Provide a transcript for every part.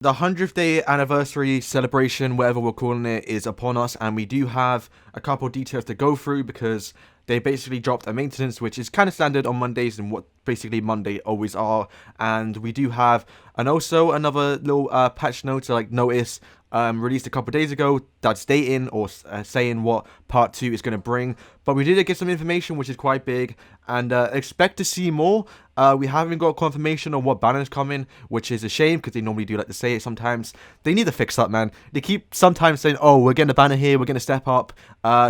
The 100th day anniversary celebration, whatever we're calling it, is upon us, and we do have a couple of details to go through because they basically dropped a maintenance, which is kind of standard on Mondays and what basically Monday always are. And we do have, and also another little patch note to like notice, released a couple of days ago that's dating or saying what part 2 is going to bring. But we did get some information which is quite big, and expect to see more. We haven't got confirmation on what banner is coming, which is a shame because they normally do like to say it sometimes. They need to fix that, man. They keep sometimes saying, oh, we're getting a banner here, we're going to step up.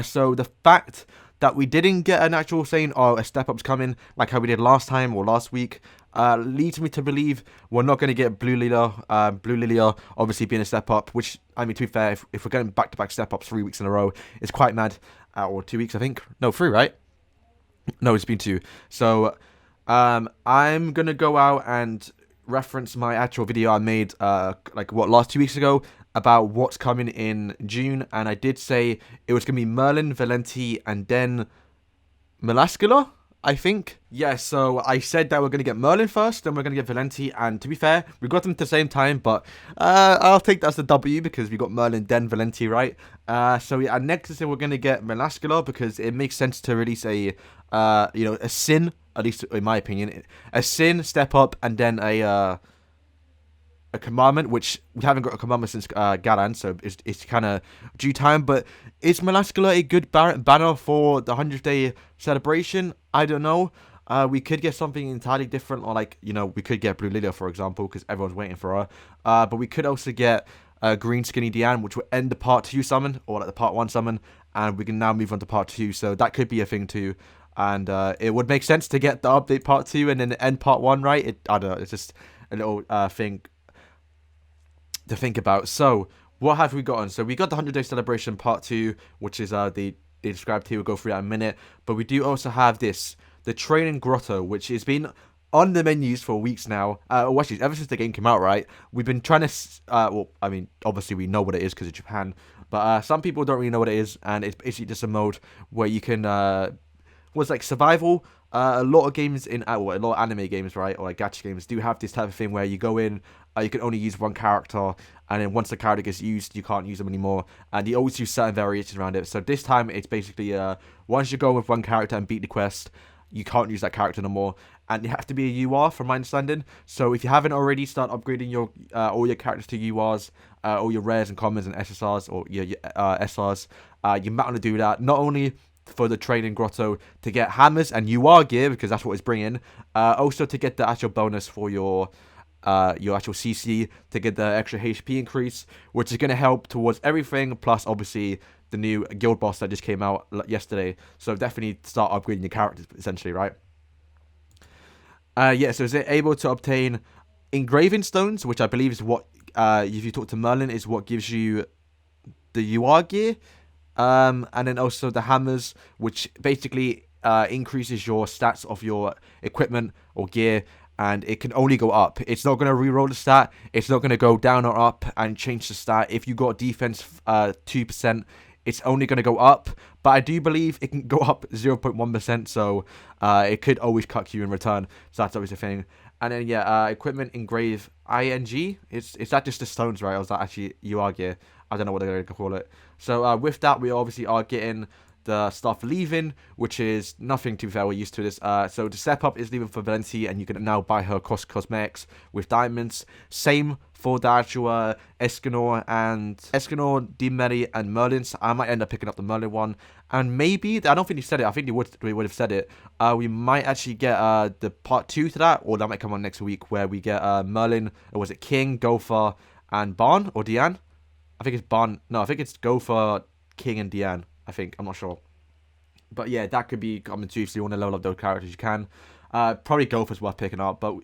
So the fact that we didn't get an actual saying, oh, a step up's coming, like how we did last time or last week, leads me to believe we're not going to get Blue Lilia obviously being a step up, which, I mean, to be fair, if we're getting back-to-back step ups 3 weeks in a row, it's quite mad. Or 2 weeks, I think. No, 3, right? No, it's been 2. So, I'm going to go out and reference my actual video I made, last 2 weeks ago, about what's coming in June, and I did say it was going to be Merlin, Valenti, and then Melascula, I think. Yeah, so I said that we're going to get Merlin first, then we're going to get Valenti, and to be fair, we got them at the same time, but I'll take that as the W because we got Merlin, then Valenti, right? So yeah, next is we're going to get Melascula because it makes sense to release a Sin, at least in my opinion, a Sin, step up, and then a commandment, which we haven't got a commandment since Galan, so it's kind of due time. But is Melascula a good banner for the 100th day celebration? I don't know. We could get something entirely different, or we could get Blue Lilia, for example, because everyone's waiting for her. But we could also get Green Skinny Diane, which will end the part 2 summon, or like the part 1 summon, and we can now move on to part 2. So that could be a thing too. And it would make sense to get the update part 2 and then end part 1, right? I don't know. It's just a little thing to think about. So what have we gotten? So we got the 100-day celebration part 2, which is they described here. We'll go through that in a minute. But we do also have the training grotto, which has been on the menus for weeks now. Actually, ever since the game came out, right? We've been trying to obviously we know what it is because of Japan, but some people don't really know what it is, and it's basically just a mode where you can survival. A lot of games a lot of anime games, right, or like gacha games, do have this type of thing where you go in, you can only use one character, and then once the character gets used, you can't use them anymore, and you always use certain variations around it. So this time, it's basically once you go with one character and beat the quest, you can't use that character no more, and you have to be a UR, from my understanding. So if you haven't already, start upgrading your all your characters to URs, all your rares and commons and SSRs, or your SRs. You might want to do that, not only for the training grotto to get hammers and UR gear, because that's what it's bringing, also to get the actual bonus for your actual CC, to get the extra HP increase, which is going to help towards everything, plus obviously the new guild boss that just came out yesterday. So definitely start upgrading your characters, essentially, right? So is it able to obtain Engraving Stones, which I believe is what, if you talk to Merlin, is what gives you the UR gear. And then also the hammers, which basically increases your stats of your equipment or gear, and it can only go up. It's not going to reroll the stat. It's not going to go down or up and change the stat. If you got defense 2%, it's only going to go up. But I do believe it can go up 0.1%, so it could always cut you in return. So that's always a thing. And then, equipment engrave ING. Is that just the stones, right? Or is that actually UR gear? I don't know what they're going to call it. So with that, we obviously are getting the stuff leaving, which is nothing to be fair. We're used to this. So the step up is leaving for Valenti, and you can now buy her cosmetics with diamonds. Same for the actual Escanor, Dimeri, and Merlin. So I might end up picking up the Merlin one. And maybe, I don't think he said it, I think we would have said it. We might actually get the part 2 to that, or that might come on next week, where we get Merlin, or was it King, Gopher, and Barn, or Diane? I think it's Barn. No, I think it's Gopher, King, and Diane. I think. I'm not sure. But yeah, that could be coming too. If you want to level up those characters, you can. Probably Gopher's worth picking up, but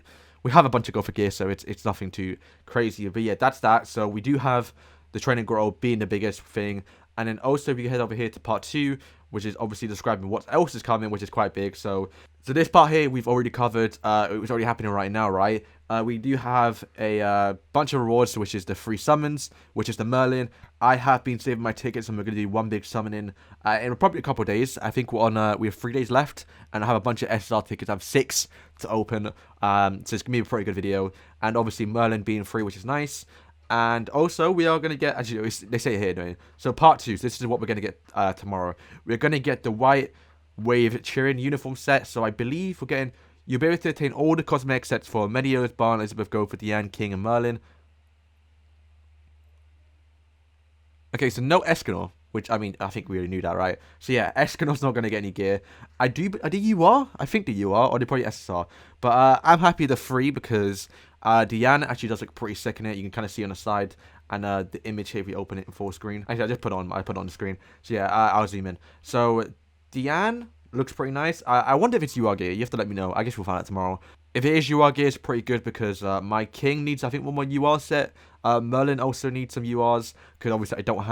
we have a bunch of Gopher gear, so it's nothing too crazy. But yeah, that's that. So we do have the training grotto being the biggest thing. And then also we head over here to part 2, which is obviously describing what else is coming, which is quite big. So this part here we've already covered. It was already happening right now, right? We do have a bunch of rewards, which is the free summons, which is the Merlin. I have been saving my tickets, and we're going to do one big summoning in probably a couple of days. I think we have 3 days left, and I have a bunch of SSR tickets. I have 6 to open, so it's going to be a pretty good video. And obviously Merlin being free, which is nice. And also, we are going to get, actually, they say it here, anyway. So, part 2, so this is what we're going to get tomorrow. We're going to get the White Wave Cheering uniform set. So, I believe we're getting, you'll be able to obtain all the cosmetic sets for Medeiros, Barn, Elizabeth, Gopher, Diane, King, and Merlin. Okay, so no Escanor, which, I mean, I think we already knew that, right? So, yeah, Escanor's not going to get any gear. I think you are, or they probably SSR. But I'm happy the 3 because Diane actually does look pretty sick in it. You can kind of see on the side. And the image here, if we open it in full screen. Actually, I put it on the screen. So, yeah, I'll zoom in. So, Diane looks pretty nice. I wonder if it's UR gear. You have to let me know. I guess we'll find out tomorrow. If it is UR gear, it's pretty good because my King needs, I think, one more UR set. Merlin also needs some URs because obviously I don't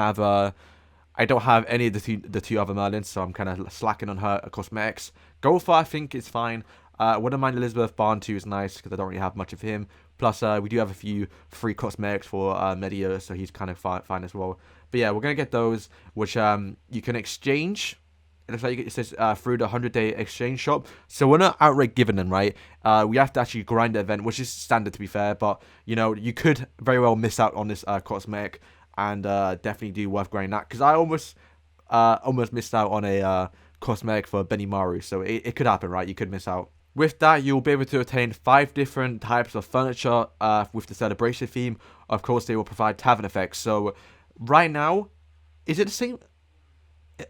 have any of the two other Merlins, so I'm kind of slacking on her cosmetics. Gopher, I think, is fine. Wouldn't mind Elizabeth. Barn 2 is nice because I don't really have much of him. Plus, we do have a few free cosmetics for Medio, so he's kind of fine as well. But yeah, we're going to get those, which you can exchange. It looks like it says through the 100-day exchange shop. So we're not outright giving them, right? We have to actually grind the event, which is standard to be fair. But, you know, you could very well miss out on this cosmetic. And definitely do worth grinding that. Because I almost missed out on a cosmetic for Benimaru. So it could happen, right? You could miss out. With that, you'll be able to obtain 5 different types of furniture with the celebration theme. Of course, they will provide tavern effects. So right now, is it the same?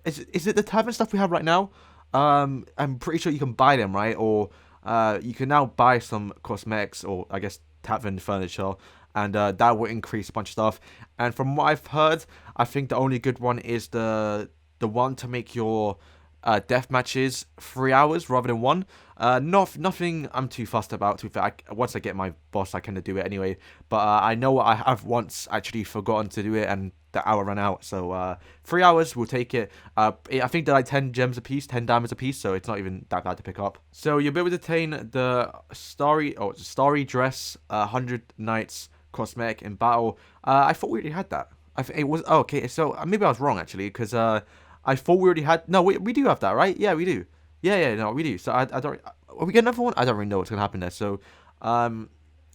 Is it the tavern stuff we have right now? I'm pretty sure you can buy them, right? Or you can now buy some cosmetics or I guess tavern furniture, and that will increase a bunch of stuff. And from what I've heard, I think the only good one is the one to make your death matches 3 hours rather than 1. Nothing I'm too fussed about. To be fair, once I get my boss, I kind of do it anyway. But I know I have once actually forgotten to do it, and the hour ran out. So 3 hours, we'll take it. I think they're like 10 gems a piece, 10 diamonds a piece, so it's not even that bad to pick up. So you'll be able to obtain the starry dress 100 nights cosmetic in battle. I thought we already had that. It was okay. So maybe I was wrong actually, because I thought we already had. No, we do have that, right? Yeah, we do. Yeah, no, we do. So I don't. Are we getting another one? I don't really know what's gonna happen there. So,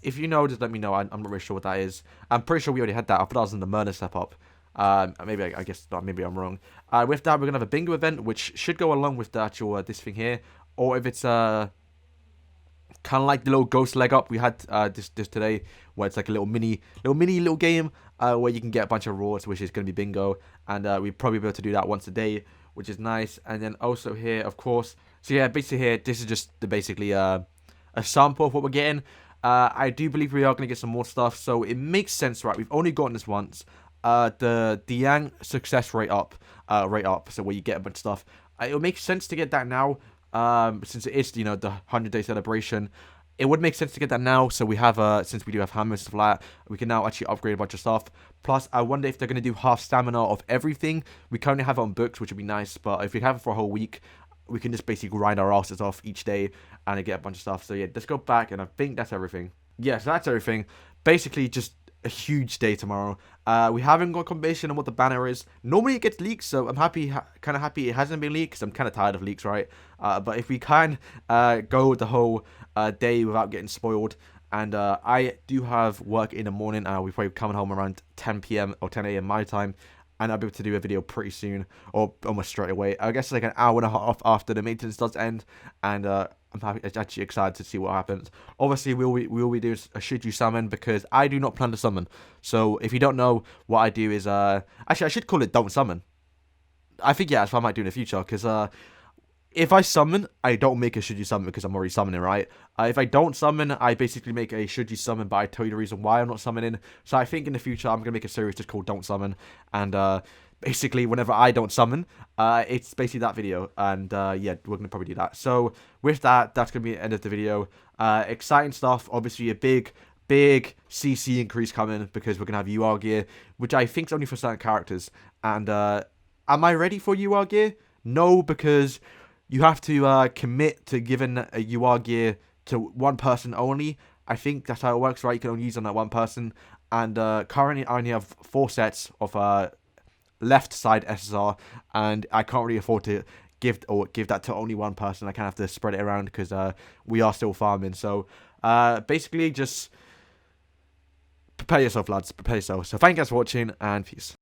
if you know, just let me know. I'm not really sure what that is. I'm pretty sure we already had that. I thought that was in the murder step up. Maybe I guess not. Maybe I'm wrong. With that, we're gonna have a bingo event, which should go along with the actual this thing here, or if it's kind of like the little ghost leg up we had this today, where it's like a little mini game where you can get a bunch of rewards, which is going to be bingo, and we probably be able to do that once a day, which is nice. And then also here, of course, so yeah, basically here, this is just basically a sample of what we're getting. I do believe we are going to get some more stuff, so it makes sense, right? We've only gotten this once. The Yang success rate up, so where you get a bunch of stuff. It'll make sense to get that now. Since it is, you know, the 100-day celebration, it would make sense to get that now. So we have, since we do have hammers flat, we can now actually upgrade a bunch of stuff. Plus, I wonder if they're going to do half stamina of everything. We currently have it on books, which would be nice. But if we have it for a whole week, we can just basically grind our asses off each day and get a bunch of stuff. So yeah, let's go back, and I think that's everything. Yeah, so that's everything. Basically, just a huge day tomorrow. We haven't got confirmation on what the banner is. Normally it gets leaked, so I'm happy, kind of happy it hasn't been leaked, because I'm kind of tired of leaks, right? But if we can go the whole day without getting spoiled, and I do have work in the morning, we probably coming home around 10 p.m. or 10 a.m. my time, and I'll be able to do a video pretty soon, or almost straight away. I guess like an hour and a half after the maintenance does end, and I'm actually excited to see what happens. Obviously, we will be doing a should you summon, because I do not plan to summon. So if you don't know, what I do is actually I should call it don't summon. I think yeah, that's what I might do in the future, because if I summon, I don't make a should you summon because I'm already summoning, right? If I don't summon, I basically make a should you summon, but I tell you the reason why I'm not summoning. So I think in the future, I'm going to make a series just called Don't Summon. And basically, whenever I don't summon, it's basically that video. And yeah, we're going to probably do that. So with that, that's going to be the end of the video. Exciting stuff. Obviously, a big CC increase coming, because we're going to have UR gear, which I think is only for certain characters. And am I ready for UR gear? No, because you have to commit to giving a UR gear to one person only. I think that's how it works, right? You can only use on that one person. And currently, I only have 4 sets of left side SSR, and I can't really afford to give that to only one person. I kind of have to spread it around, because we are still farming. So basically, just prepare yourself, lads. Prepare yourself. So thank you guys for watching, and peace.